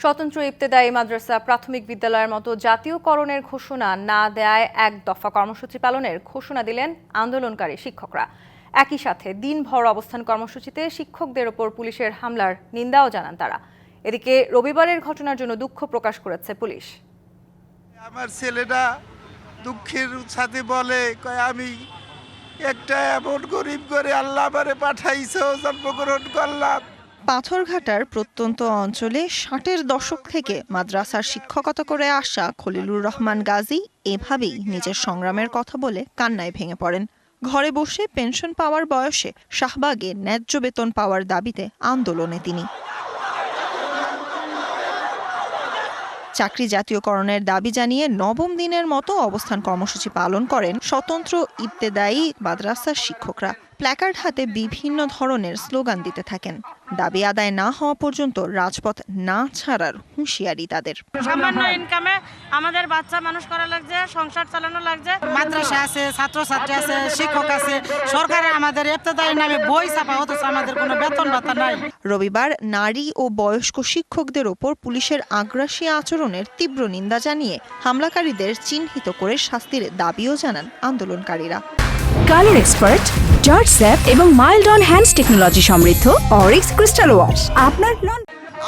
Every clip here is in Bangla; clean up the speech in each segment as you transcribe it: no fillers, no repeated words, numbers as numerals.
স্বতন্ত্র ইবতেদায়ী মাদ্রাসা প্রাথমিক বিদ্যালয়ের মতো জাতীয়করণের ঘোষণা না দেয়ায় এক দফা কর্মসূচি পালনের ঘোষণা দিলেন আন্দোলনকারী শিক্ষকরা। একই সাথে দিনভর অবস্থান কর্মসূচিতে শিক্ষকদের ওপর পুলিশের হামলার নিন্দাও জানান তারা। এদিকে রবিবারের ঘটনার জন্য দুঃখ প্রকাশ করেছে পুলিশ। আমার ছেলেটা দুঃখের সাথে বলে, আমি একটা এমন গরিব করে আল্লাহ আমারে পাঠাইছে, জন্মগ্রহণ করলাম। পাথরঘাটার প্রত্যন্ত অঞ্চলে ৬০-এর দশক থেকে মাদ্রাসার শিক্ষকতা করে আসা খলিলুর রহমান গাজী এভাবেই নিজের সংগ্রামের কথা বলে কান্নায় ভেঙে পড়েন। ঘরে বসে পেনশন পাওয়ার বয়সে শাহবাগে ন্যায্য বেতন পাওয়ার দাবিতে আন্দোলনে তিনি। চাকরি জাতীয়করণের দাবি জানিয়ে নবম দিনের মতো অবস্থান কর্মসূচি পালন করেন স্বতন্ত্র ইবতেদায়ী মাদ্রাসার শিক্ষকরা। প্ল্যাকার্ড হাতে বিভিন্ন ধরনের স্লোগান দিতে থাকেন। দাবি আদায় না হওয়া পর্যন্ত রাজপথ না ছাড়ার হুঁশিয়ারি তাদের। সামান্য ইনকামে আমাদের বাচ্চা মানুষ করা লাগছে, সংসার চালানো লাগছে। মাদ্রাসা আছে, ছাত্রছাত্রী আছে, শিক্ষক আছে, সরকার আমাদের ইবতেদায়ী নামে বই ছাপা, অথচ আমাদের কোনো বেতন ভাতা নাই। রবিবার নারী ও বয়স্ক শিক্ষকদের ওপর পুলিশের আগ্রাসী আচরণের তীব্র নিন্দা জানিয়ে হামলাকারীদের চিহ্নিত করে শাস্তির দাবিও জানান আন্দোলনকারীরা। কালার এক্সপার্ট, জর্জ স্যাপ এবং মাইল্ড অন হ্যান্ডস টেকনোলজি সমৃদ্ধ অরিক্স ক্রিস্টাল ওয়াশ আপনার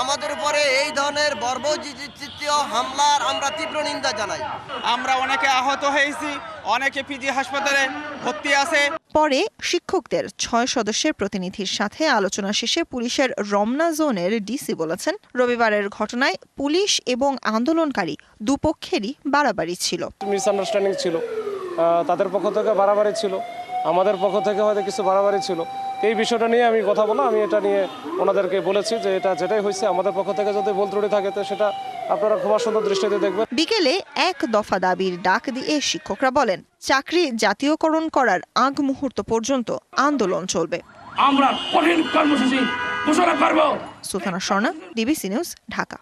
আমাদের উপরে এই ধরনের বর্বরচিত হামলার আমরা তীব্র নিন্দা জানাই। আমরা অনেকে আহত হয়েছি, অনেকে পিজি হাসপাতালে ভর্তি আছে। পরে শিক্ষকদের ৬ সদস্যের প্রতিনিধির সাথে আলোচনা শেষে পুলিশের রমনা জোনের ডিসি বলেছেন, রবিবারের ঘটনায় পুলিশ এবং আন্দোলনকারী দুপক্ষেরই বাড়াবাড়ি ছিল। মিসআন্ডারস্ট্যান্ডিং ছিল, তাদের পক্ষ থেকে বাড়াবাড়ি ছিল, আমাদের পক্ষ থেকে হয়তো কিছু বাড়াবাড়ি ছিল। এই বিষয়টা নিয়ে আমি কথা বলা, আমি এটা নিয়ে ওনাদেরকে বলেছি যে এটা যেটাই হয়েছে আমাদের পক্ষ থেকে যদি ভুল ত্রুটি থাকে তো সেটা আপনারা খুব সুন্দর দৃষ্টিতে দেখবেন। বিকেলে এক দফা দাবির ডাক দিয়ে শিক্ষকরা বলেন, চাকরি জাতীয়করণ করার আগ মুহূর্ত পর্যন্ত আন্দোলন চলবে। আমরা কঠিন কর্মসূচি ঘোষণা করব। Sultana Swarna, DBC news, Dhaka.